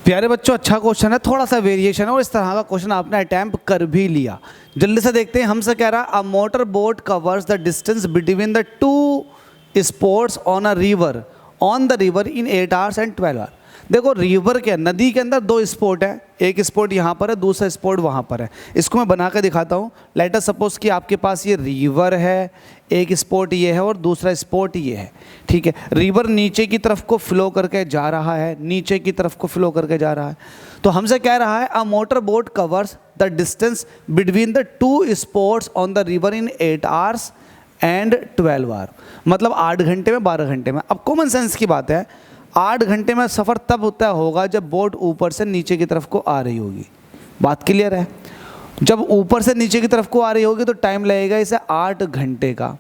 प्यारे बच्चों, अच्छा क्वेश्चन है, थोड़ा सा वेरिएशन है और इस तरह का क्वेश्चन आपने अटैम्प्ट कर भी लिया। जल्दी से देखते हैं। हमसे कह रहा है a motor boat covers the distance between the two sports on a river in 8 hours and 12 hour. देखो, रिवर के नदी के अंदर दो स्पोर्ट है, एक स्पोर्ट यहाँ पर है, दूसरा स्पोर्ट वहाँ पर है। इसको मैं बना कर दिखाता हूँ। लेट अस सपोज कि आपके पास ये रिवर है, एक स्पोर्ट ये है और दूसरा स्पोर्ट ये है। ठीक है, रिवर नीचे की तरफ को फ्लो करके जा रहा है, नीचे की तरफ को फ्लो करके जा रहा है। तो हमसे कह रहा है a motor boat covers the distance between the two sports on the river in 8 hours and 12 hour. मतलब 8 घंटे में, 12 घंटे में। अब कॉमन सेंस की बात है, 8 घंटे में सफ़र तब होता होगा जब बोट ऊपर से नीचे की तरफ को आ रही होगी। बात क्लियर है? जब ऊपर से नीचे की तरफ को आ रही होगी तो टाइम लगेगा इसे 8 घंटे का,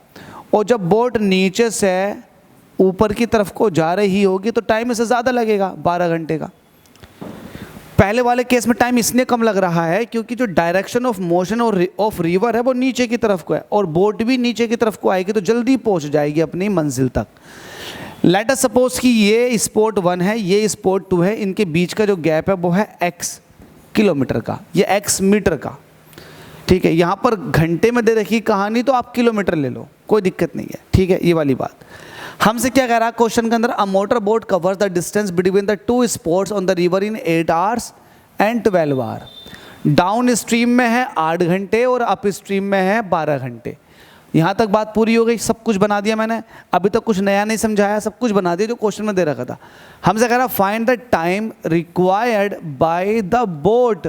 और जब बोट नीचे से ऊपर की तरफ को जा रही होगी तो टाइम इसे ज़्यादा लगेगा, 12 घंटे का। पहले वाले केस में टाइम इसलिए कम लग रहा है क्योंकि जो डायरेक्शन ऑफ मोशन और ऑफ रिवर है वो नीचे की तरफ को है, और बोट भी नीचे की तरफ को आएगी तो जल्दी पहुंच जाएगी अपनी मंजिल तक। लेट अस सपोज कि ये स्पोर्ट 1 है, ये स्पोर्ट 2 है, इनके बीच का जो गैप है वो है x किलोमीटर का, ये x मीटर का। ठीक है, यहाँ पर घंटे में दे रखी कहानी तो आप किलोमीटर ले लो, कोई दिक्कत नहीं है। ठीक है, ये वाली बात। हमसे क्या कह रहा है क्वेश्चन के अंदर, a motor boat covers the distance between the two sports on the river in 8 hours and 12 hour. Downstream में है 8 घंटे और अप स्ट्रीम में है 12 घंटे। यहाँ तक बात पूरी हो गई, सब कुछ बना दिया मैंने, अभी तक कुछ नया नहीं समझाया, सब कुछ बना दिया जो क्वेश्चन में दे रखा था। हमसे कह रहा find the time required by the boat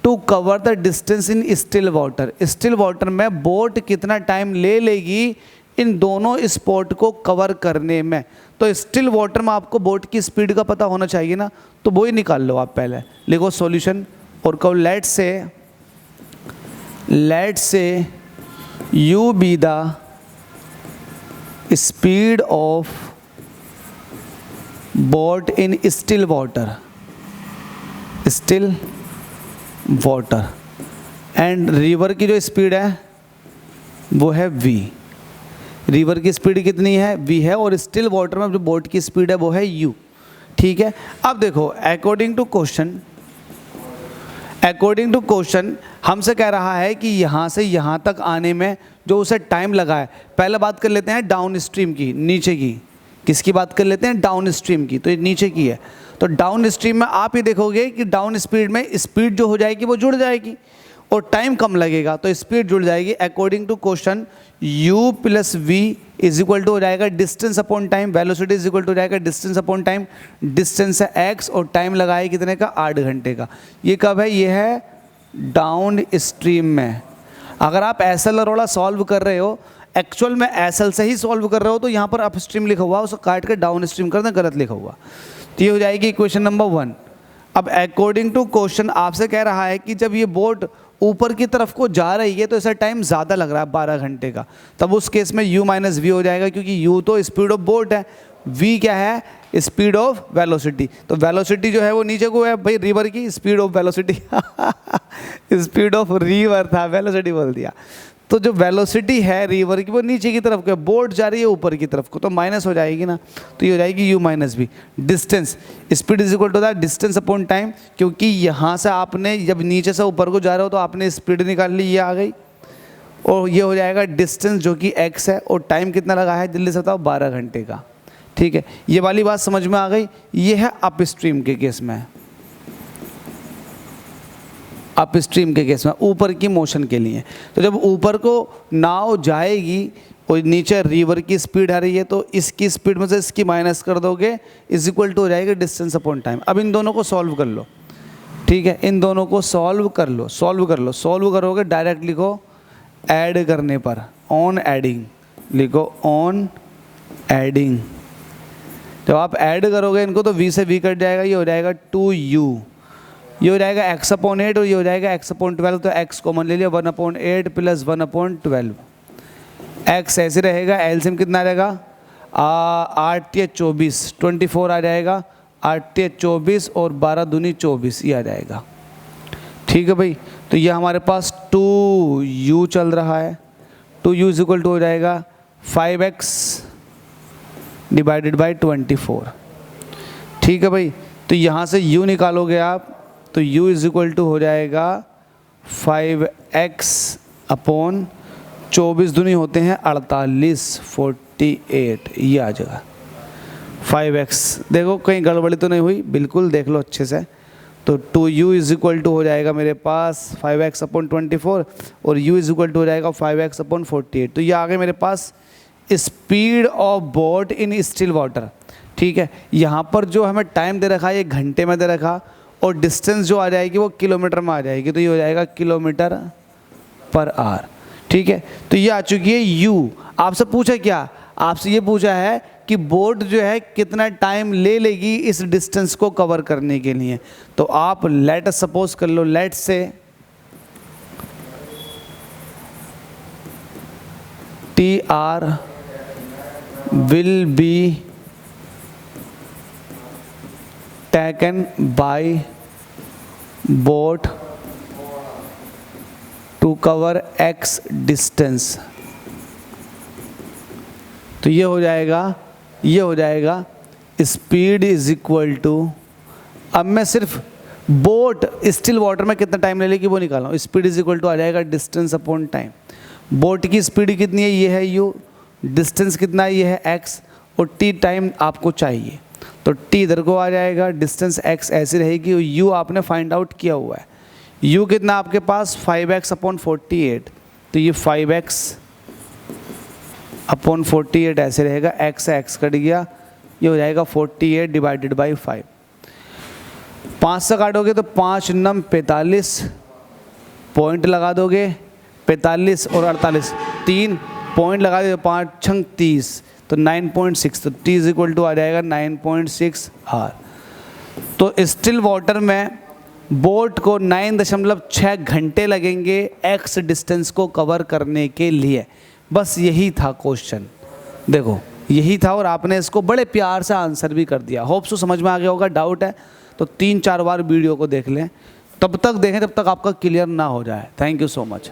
to cover the distance in still water. Still water में बोट कितना टाइम ले लेगी इन दोनों स्पॉट को कवर करने में। तो स्टिल वाटर में आपको बोट की स्पीड का पता होना चाहिए ना, तो वो ही निकाल लो आप। पहले लिखो सॉल्यूशन और कहो लेट से u be the speed of boat in still water and river की जो स्पीड है वो है v। रिवर की स्पीड कितनी है? v है, और स्टिल वाटर में जो बोट की स्पीड है वो है u। ठीक है, अब देखो अकॉर्डिंग टू क्वेश्चन हमसे कह रहा है कि यहाँ से यहाँ तक आने में जो उसे टाइम लगा है। पहले बात कर लेते हैं डाउन स्ट्रीम की, नीचे की। किसकी बात कर लेते हैं? डाउन स्ट्रीम की। तो ये नीचे की है, तो डाउन स्ट्रीम में आप ही देखोगे कि डाउन स्पीड में स्पीड जो हो जाएगी वो जुड़ जाएगी और टाइम कम लगेगा, तो स्पीड जुड़ जाएगी। According to question u plus v is equal to हो जाएगा distance upon time, velocity is equal to हो जाएगा डिस्टेंस अपॉन टाइम। डिस्टेंस है x और टाइम लगा है कितने का? 8 घंटे का। ये कब है? ये है डाउन स्ट्रीम में। अगर आप एसएल और वाला सॉल्व कर रहे हो, एक्चुअल में एसएल से ही सॉल्व कर रहे हो, तो यहाँ पर अप स्ट्रीम लिखा हुआ, उसको काट कर डाउन स्ट्रीम कर दें, गलत लिखा हुआ। तो ये हो जाएगी इक्वेशन नंबर 1। अब अकॉर्डिंग टू क्वेश्चन आपसे कह रहा है कि जब ये बोट ऊपर की तरफ को जा रही है तो ऐसा टाइम ज़्यादा लग रहा है 12 घंटे का, तब उस केस में u माइनस वी हो जाएगा, क्योंकि u तो स्पीड ऑफ बोट है, v क्या है? Speed of velocity. तो वेलोसिटी जो है वो नीचे को है भाई, रिवर की speed of velocity speed of river था, वेलोसिटी बोल दिया। तो जो वेलोसिटी है रिवर की वो नीचे की तरफ को है, बोट जा रही है ऊपर की तरफ को, तो माइनस हो जाएगी ना, तो ये हो जाएगी u माइनस वी। Distance, speed is equal to the distance upon time, क्योंकि यहाँ से आपने जब नीचे से ऊपर को जा रहे हो तो आपने स्पीड निकाल ली, ये आ गई, और ये हो जाएगा डिस्टेंस जो कि x है, और टाइम कितना लगा है जल्दी से बताओ? 12 घंटे का। ठीक है, ये वाली बात समझ में आ गई। ये है अप स्ट्रीम के केस में, अप स्ट्रीम के केस में ऊपर की मोशन के लिए। तो जब ऊपर को नाव जाएगी और नीचे रिवर की स्पीड आ रही है, तो इसकी स्पीड में से इसकी माइनस कर दोगे, इज इक्वल टू हो जाएगा डिस्टेंस अपॉन टाइम। अब इन दोनों को सॉल्व कर लो। ठीक है, इन दोनों को सॉल्व कर लो। सॉल्व करोगे डायरेक्ट लिखो ऐड करने पर, ऑन एडिंग लिखो, ऑन एडिंग। जब आप ऐड करोगे इनको तो v से v कट जाएगा, ये हो जाएगा 2u, ये हो जाएगा x अपॉन 8 और ये हो जाएगा x अपॉन 12। तो x कॉमन ले लिया, 1/8 प्लस 1/12। x ऐसे रहेगा, एलसीएम कितना आ जाएगा? 8 या 24, 24 आ जाएगा, 8 या 24 और 12 दूनी 24, ये आ जाएगा। ठीक है भाई, तो ये हमारे पास 2u चल रहा है, 2u इज इक्वल टू हो जाएगा 5x डिवाइडेड बाई 24। ठीक है भाई, तो यहाँ से u निकालोगे आप, तो u इज इक्वल टू हो जाएगा 5x अपॉन 24 दूनी होते हैं 48, 48 ये आ जाएगा 5x। देखो कहीं गड़बड़ी तो नहीं हुई, बिल्कुल देख लो अच्छे से। तो 2u इज इक्वल टू हो जाएगा मेरे पास 5x अपॉन 24 और u इज इक्वल टू हो जाएगा 5x अपॉन 48। तो ये आ गए मेरे पास speed of boat in still water. ठीक है, यहाँ पर जो हमें टाइम दे रखा है ये घंटे में दे रखा, और डिस्टेंस जो आ जाएगी वो किलोमीटर में आ जाएगी, तो ये हो जाएगा किलोमीटर पर आवर। ठीक है, तो ये आ चुकी है u। आपसे पूछा क्या, आपसे ये पूछा है कि बोट जो है कितना टाइम ले लेगी इस डिस्टेंस को कवर करने के लिए। तो आप लेट सपोज कर लो, लेट से TR will be taken by boat to cover x distance। तो ये हो जाएगा स्पीड इज इक्वल टू, अब मैं सिर्फ बोट स्टिल वाटर में कितना टाइम ले लेगी वो निकाला हूँ। स्पीड इज इक्वल टू आ जाएगा डिस्टेंस अपॉन टाइम। बोट की स्पीड कितनी है, ये है u, डिस्टेंस कितना है, ये है x, और t टाइम आपको चाहिए, तो t इधर को आ जाएगा, डिस्टेंस x ऐसी रहेगी, और u आपने फाइंड आउट किया हुआ है। u कितना आपके पास 5x अपॉन 48, तो ये 5x अपॉन 48 ऐसे रहेगा, x से x कट गया, ये हो जाएगा 48 डिवाइडेड बाई 5। 5 से काटोगे तो 5 9 45, पॉइंट लगा दोगे 45 और 48, 3 पॉइंट लगा दो, 5 6 30, तो 9.6, तो t इज इक्वल टू आ जाएगा 9.6 आवर। तो स्टिल वाटर में बोट को 9.6 घंटे लगेंगे x डिस्टेंस को कवर करने के लिए। बस यही था क्वेश्चन, देखो यही था, और आपने इसको बड़े प्यार से आंसर भी कर दिया। होप सो समझ में आ गया होगा। डाउट है तो 3-4 बार वीडियो को देख लें, तब तक देखें जब तक आपका क्लियर ना हो जाए। Thank you so much.